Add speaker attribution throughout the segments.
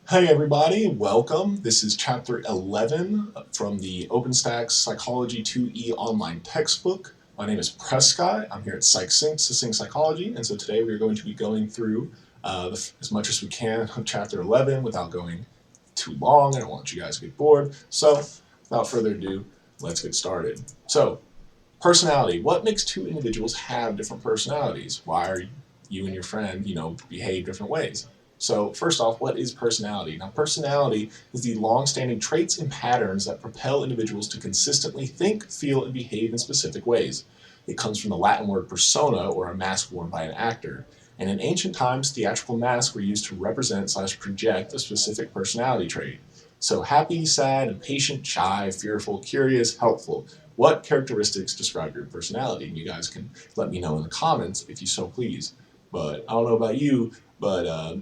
Speaker 1: Hey everybody, welcome. This is chapter 11 from the OpenStax Psychology 2E online textbook. My name is Prescott. I'm here at PsychSync to Sync Psychology, and so today we are going to be going through as much as we can of chapter 11 without going too long. I don't want you guys to get bored. So, without further ado, let's get started. So, personality. What makes two individuals have different personalities? Why are you and your friend, behave different ways? So first off, what is personality? Now, personality is the long-standing traits and patterns that propel individuals to consistently think, feel, and behave in specific ways. It comes from the Latin word persona, or a mask worn by an actor. And in ancient times, theatrical masks were used to represent/project a specific personality trait. So happy, sad, impatient, shy, fearful, curious, helpful. What characteristics describe your personality? And you guys can let me know in the comments if you so please. But I don't know about you, but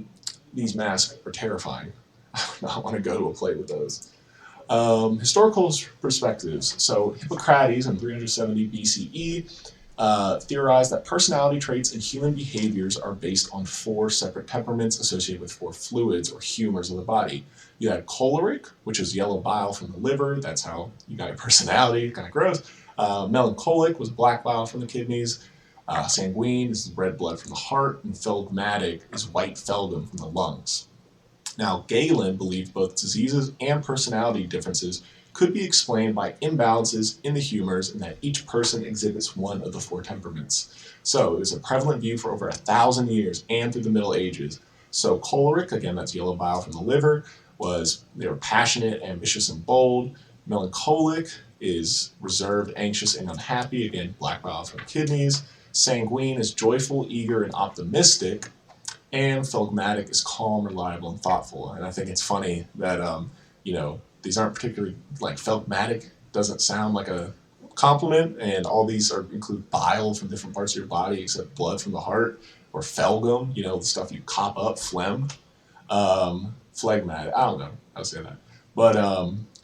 Speaker 1: these masks are terrifying. I would not want to go to a play with those. Historical perspectives. So Hippocrates in 370 BCE theorized that personality traits and human behaviors are based on four separate temperaments associated with four fluids or humors of the body. You had choleric, which is yellow bile from the liver. That's how you got your personality. Kind of gross. Melancholic was black bile from the kidneys. Sanguine is red blood from the heart, and phlegmatic is white phlegm from the lungs. Now, Galen believed both diseases and personality differences could be explained by imbalances in the humors and that each person exhibits one of the four temperaments. So it was a prevalent view for over 1,000 years and through the Middle Ages. So choleric, again, that's yellow bile from the liver, they were passionate, ambitious, and bold. Melancholic is reserved, anxious, and unhappy, again, black bile from the kidneys. Sanguine is joyful, eager, and optimistic. And phlegmatic is calm, reliable, and thoughtful. And I think it's funny that, these aren't particularly, like, phlegmatic doesn't sound like a compliment, and all these include bile from different parts of your body except blood from the heart, or phlegm, the stuff you cop up, phlegm. Phlegmatic, I don't know how to say that. But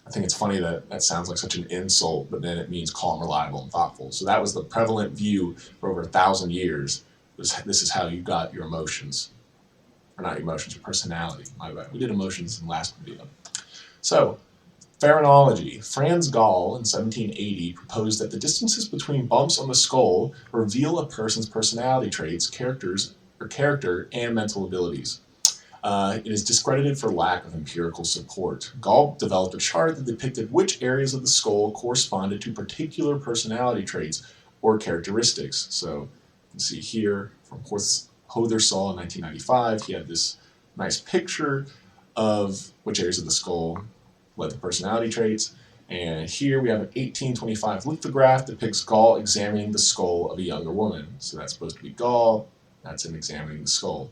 Speaker 1: I think it's funny that that sounds like such an insult, but then it means calm, reliable, and thoughtful. So that was the prevalent view for over 1,000 years. This is how you got your emotions. Or not emotions, your personality. My bad. We did emotions in the last video. So, Pharynology. Franz Gall in 1780 proposed that the distances between bumps on the skull reveal a person's personality traits, character, and mental abilities. It is discredited for lack of empirical support. Gall developed a chart that depicted which areas of the skull corresponded to particular personality traits or characteristics. So you can see here from Hothersall in 1995, he had this nice picture of which areas of the skull led to personality traits. And here we have an 1825 lithograph that depicts Gall examining the skull of a younger woman. So that's supposed to be Gall. That's him examining the skull.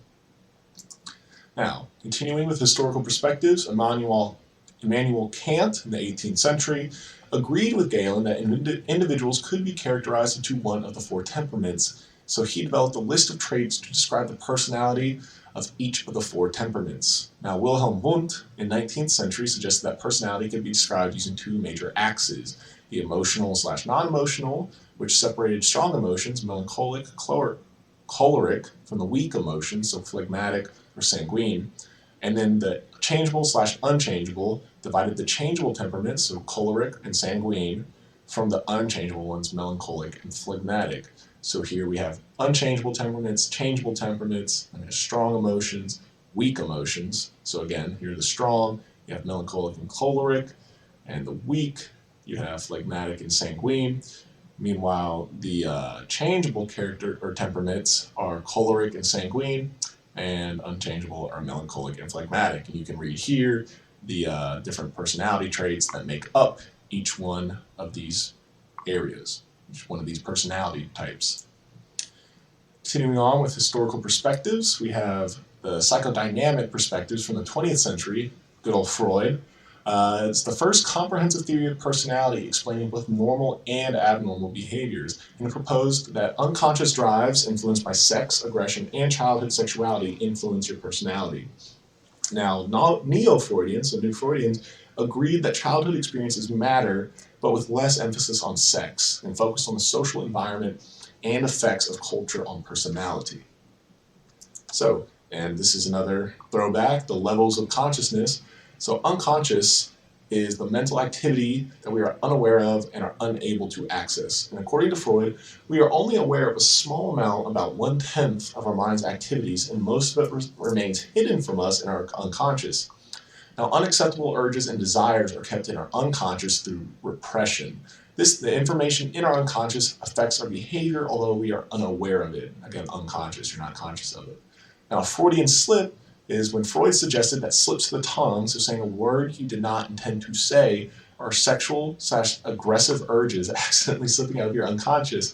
Speaker 1: Now, continuing with historical perspectives, Immanuel Kant in the 18th century agreed with Galen that individuals could be categorized into one of the four temperaments, so he developed a list of traits to describe the personality of each of the four temperaments. Now, Wilhelm Wundt in 19th century suggested that personality could be described using two major axes, the emotional/non-emotional, which separated strong emotions, melancholic, choleric, from the weak emotions, so phlegmatic or sanguine, and then the changeable/unchangeable divided the changeable temperaments, so choleric and sanguine, from the unchangeable ones, melancholic and phlegmatic. So here we have unchangeable temperaments, changeable temperaments, and strong emotions, weak emotions. So again, here the strong, you have melancholic and choleric, and the weak, you have phlegmatic and sanguine. Meanwhile, the changeable character or temperaments are choleric and sanguine, and unchangeable are melancholic and phlegmatic. And you can read here the different personality traits that make up each one of these areas, each one of these personality types. Continuing on with historical perspectives, we have the psychodynamic perspectives from the 20th century, good old Freud. It's the first comprehensive theory of personality explaining both normal and abnormal behaviors, and it proposed that unconscious drives influenced by sex, aggression, and childhood sexuality influence your personality. Now, neo-Freudians, so new Freudians, agreed that childhood experiences matter, but with less emphasis on sex, and focused on the social environment and effects of culture on personality. So, And this is another throwback, the levels of consciousness. So unconscious is the mental activity that we are unaware of and are unable to access. And according to Freud, we are only aware of a small amount, about 1/10 of our mind's activities, and most of it remains hidden from us in our unconscious. Now, unacceptable urges and desires are kept in our unconscious through repression. The information in our unconscious affects our behavior, although we are unaware of it. Again, unconscious, you're not conscious of it. Now, a Freudian slip is when Freud suggested that slips of the tongue, so saying a word you did not intend to say, are sexual/aggressive urges accidentally slipping out of your unconscious.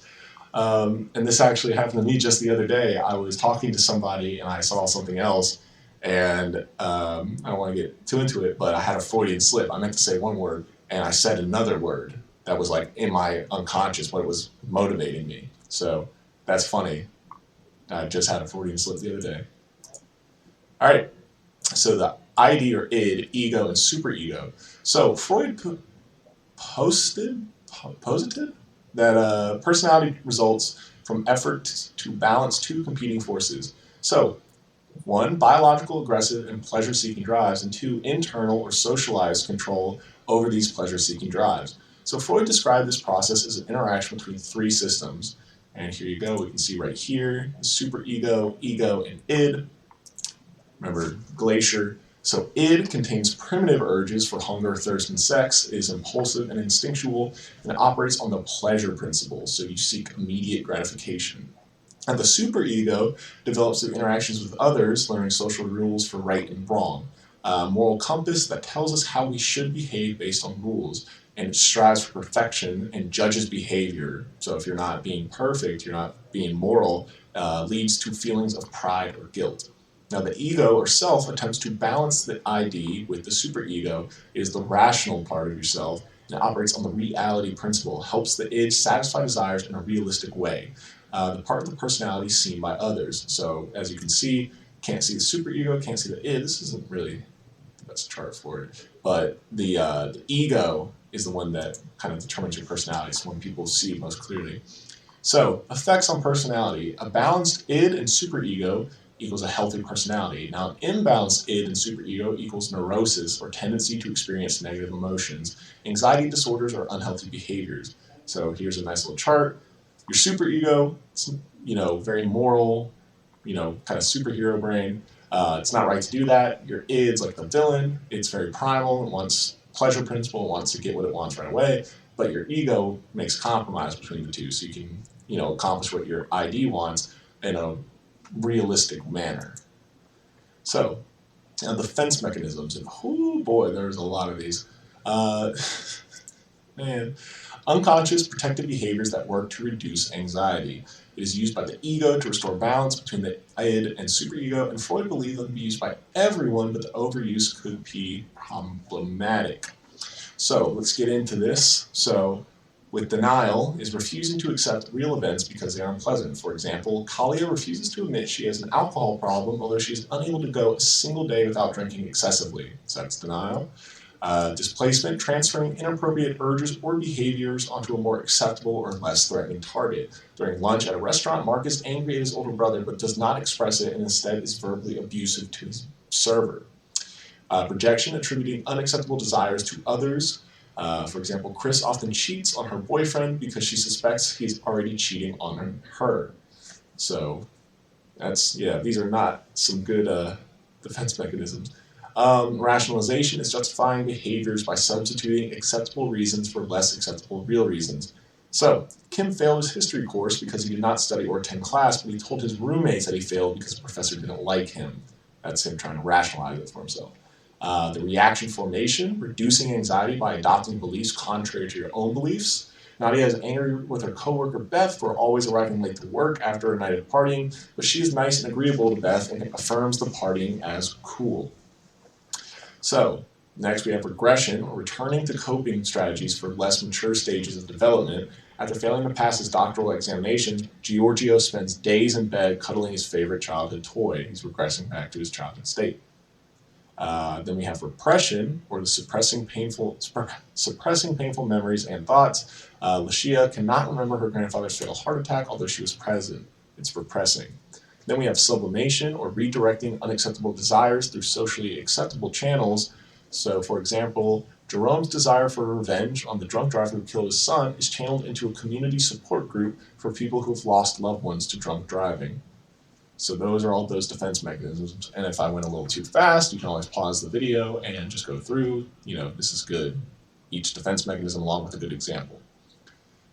Speaker 1: And this actually happened to me just the other day. I was talking to somebody and I saw something else, and I don't want to get too into it, but I had a Freudian slip. I meant to say one word, and I said another word that was like in my unconscious, but it was motivating me. So that's funny. I just had a Freudian slip the other day. All right, so the ID or id, ego, and superego. So Freud posited that personality results from effort to balance two competing forces. So, one, biological, aggressive, and pleasure-seeking drives, and two, internal or socialized control over these pleasure-seeking drives. So Freud described this process as an interaction between three systems. And here you go, we can see right here, superego, ego, and id. Remember, glacier. So id contains primitive urges for hunger, thirst, and sex. It is impulsive and instinctual, and it operates on the pleasure principle, so you seek immediate gratification. And the superego develops through interactions with others, learning social rules for right and wrong. A moral compass that tells us how we should behave based on rules, and it strives for perfection and judges behavior. So if you're not being perfect, you're not being moral, leads to feelings of pride or guilt. Now, the ego or self attempts to balance the ID with the superego. It is the rational part of yourself, and it operates on the reality principle, helps the id satisfy desires in a realistic way. The part of the personality seen by others. So, as you can see, can't see the superego, can't see the id. This isn't really the best chart for it, but the ego is the one that kind of determines your personality. It's one people see most clearly. So, effects on personality. A balanced id and superego equals a healthy personality. Now, an imbalanced id and superego equals neurosis, or tendency to experience negative emotions, anxiety disorders, or unhealthy behaviors. So here's a nice little chart. Your superego, it's, very moral, kind of superhero brain. It's not right to do that. Your id's like the villain. It's very primal. It wants pleasure principle, wants to get what it wants right away. But your ego makes compromise between the two, so you can, accomplish what your ID wants in a realistic manner. So, defense mechanisms, and oh boy, there's a lot of these. Man, unconscious protective behaviors that work to reduce anxiety. It is used by the ego to restore balance between the id and superego, and Freud believed them to be used by everyone, but the overuse could be problematic. So let's get into this. So with denial is refusing to accept real events because they are unpleasant. For example, Kalia refuses to admit she has an alcohol problem, although she is unable to go a single day without drinking excessively. So that's denial. Displacement, transferring inappropriate urges or behaviors onto a more acceptable or less threatening target. During lunch at a restaurant, Mark is angry at his older brother but does not express it and instead is verbally abusive to his server. Projection, attributing unacceptable desires to others. For example, Chris often cheats on her boyfriend because she suspects he's already cheating on her. So these are not some good defense mechanisms. Rationalization is justifying behaviors by substituting acceptable reasons for less acceptable real reasons. So, Kim failed his history course because he did not study or attend class, but he told his roommates that he failed because the professor didn't like him. That's him trying to rationalize it for himself. The reaction formation, reducing anxiety by adopting beliefs contrary to your own beliefs. Nadia is angry with her coworker Beth for always arriving late to work after a night of partying, but she is nice and agreeable to Beth and affirms the partying as cool. So, next we have regression, or returning to coping strategies for less mature stages of development. After failing to pass his doctoral examination, Giorgio spends days in bed cuddling his favorite childhood toy. He's regressing back to his childhood state. Then we have repression, or the suppressing painful memories and thoughts. Lucia cannot remember her grandfather's fatal heart attack, although she was present. It's repressing. Then we have sublimation, or redirecting unacceptable desires through socially acceptable channels. So, for example, Jerome's desire for revenge on the drunk driver who killed his son is channeled into a community support group for people who have lost loved ones to drunk driving. So those are all those defense mechanisms. And if I went a little too fast, you can always pause the video and just go through. This is good. Each defense mechanism along with a good example.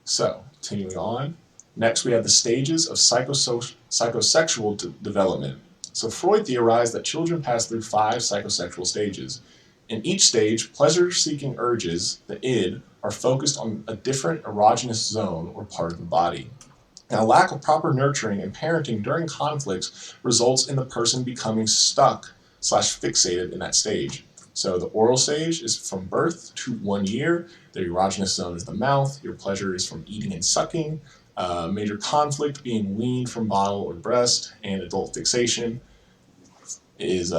Speaker 1: So, continuing on. Next, we have the stages of psychosexual development. So Freud theorized that children pass through 5 psychosexual stages. In each stage, pleasure-seeking urges, the id, are focused on a different erogenous zone or part of the body. Now, lack of proper nurturing and parenting during conflicts results in the person becoming stuck/fixated in that stage. So the oral stage is from birth to 1 year. The erogenous zone is the mouth. Your pleasure is from eating and sucking. Major conflict being weaned from bottle or breast, and adult fixation is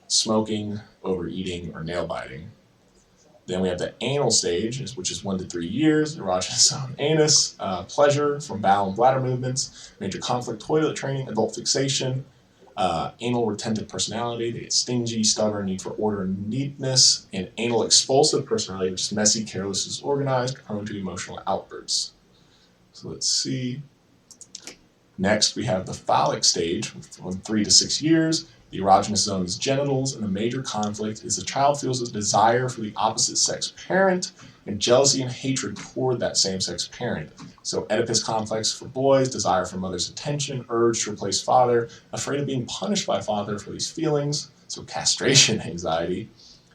Speaker 1: smoking, overeating, or nail biting. Then we have the anal stage, which is 1 to 3 years, erogenous zone, anus, pleasure from bowel and bladder movements, major conflict, toilet training, adult fixation, anal retentive personality, they get stingy, stubborn, need for order and neatness, and anal expulsive personality, which is messy, careless, disorganized, prone to emotional outbursts. So let's see. Next, we have the phallic stage from 3 to 6 years. The erogenous zone is genitals, and the major conflict is the child feels a desire for the opposite sex parent and jealousy and hatred toward that same sex parent. So Oedipus complex for boys, desire for mother's attention, urge to replace father, afraid of being punished by father for these feelings, so castration anxiety.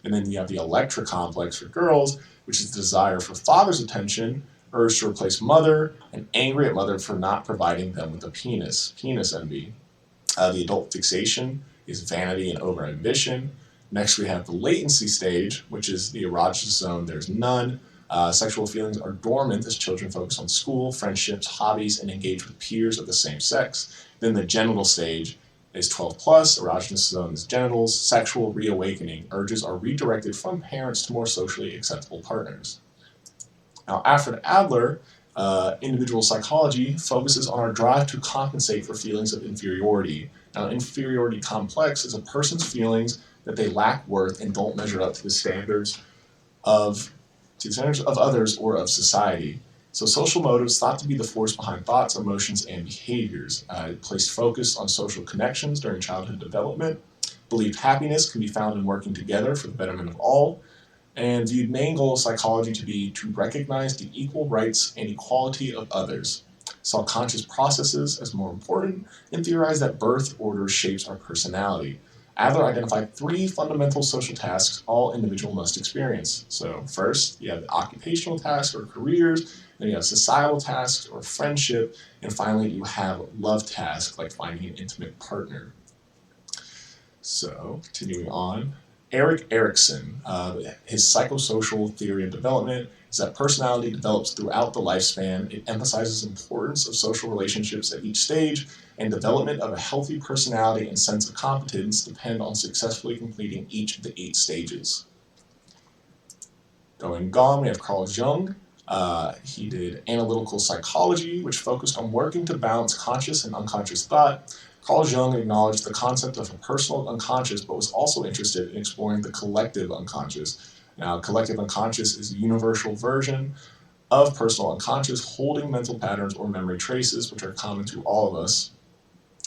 Speaker 1: And then you have the Electra complex for girls, which is the desire for father's attention, urge to replace mother, and angry at mother for not providing them with a penis envy. The adult fixation is vanity and over-ambition. Next, we have the latency stage, which is the erogenous zone. There's none. Sexual feelings are dormant as children focus on school, friendships, hobbies, and engage with peers of the same sex. Then the genital stage is 12 plus. Erogenous zone is genitals. Sexual reawakening. Urges are redirected from parents to more socially acceptable partners. Now, Alfred Adler, individual psychology, focuses on our drive to compensate for feelings of inferiority. Now, inferiority complex is a person's feelings that they lack worth and don't measure up to the standards of others or of society. So social motives thought to be the force behind thoughts, emotions, and behaviors. It placed focus on social connections during childhood development, believed happiness can be found in working together for the betterment of all, and viewed main goal of psychology to be to recognize the equal rights and equality of others, saw conscious processes as more important, and theorized that birth order shapes our personality. Adler identified 3 fundamental social tasks all individual must experience. So first, you have the occupational tasks or careers, then you have societal tasks or friendship, and finally you have love tasks like finding an intimate partner. So, continuing on, Erik Erikson, his psychosocial theory of development is that personality develops throughout the lifespan. It emphasizes the importance of social relationships at each stage, and development of a healthy personality and sense of competence depend on successfully completing each of the 8 stages. Going on, we have Carl Jung. He did analytical psychology, which focused on working to balance conscious and unconscious thought. Carl Jung acknowledged the concept of a personal unconscious, but was also interested in exploring the collective unconscious. Now, collective unconscious is a universal version of personal unconscious, holding mental patterns or memory traces, which are common to all of us.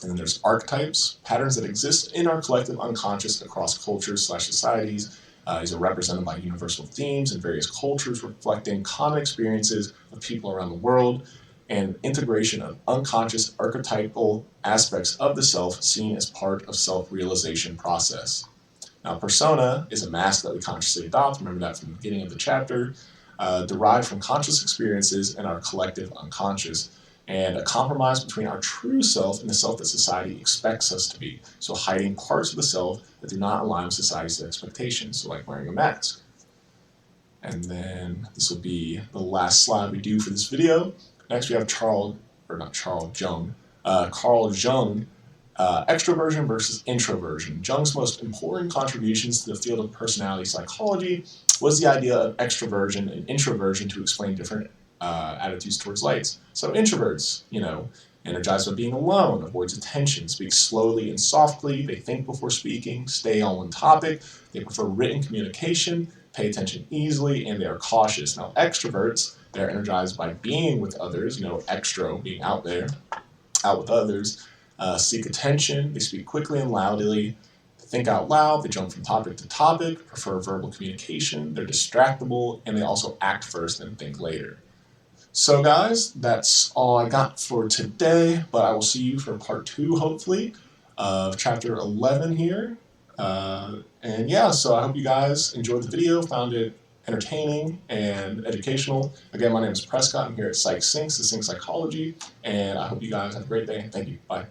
Speaker 1: And then there's archetypes, patterns that exist in our collective unconscious across cultures/societies. These are represented by universal themes in various cultures, reflecting common experiences of people around the world, and integration of unconscious archetypal aspects of the self seen as part of self-realization process. Now, persona is a mask that we consciously adopt, remember that from the beginning of the chapter, derived from conscious experiences and our collective unconscious, and a compromise between our true self and the self that society expects us to be. So hiding parts of the self that do not align with society's expectations, so like wearing a mask. And then this will be the last slide we do for this video. Next, we have Carl Jung, extroversion versus introversion. Jung's most important contributions to the field of personality psychology was the idea of extroversion and introversion to explain different attitudes towards lights. So introverts, Energized by being alone, avoids attention, speaks slowly and softly, they think before speaking, stay on one topic, they prefer written communication, pay attention easily, and they are cautious. Now, extroverts, they're energized by being with others, extro, being out there, out with others, seek attention, they speak quickly and loudly, think out loud, they jump from topic to topic, prefer verbal communication, they're distractible, and they also act first and think later. So guys, that's all I got for today, but I will see you for part 2, hopefully, of chapter 11 here. And yeah, so I hope you guys enjoyed the video, found it entertaining and educational. Again, my name is Prescott. I'm here at Psych Syncs, the Sync Psychology, and I hope you guys have a great day. Thank you. Bye.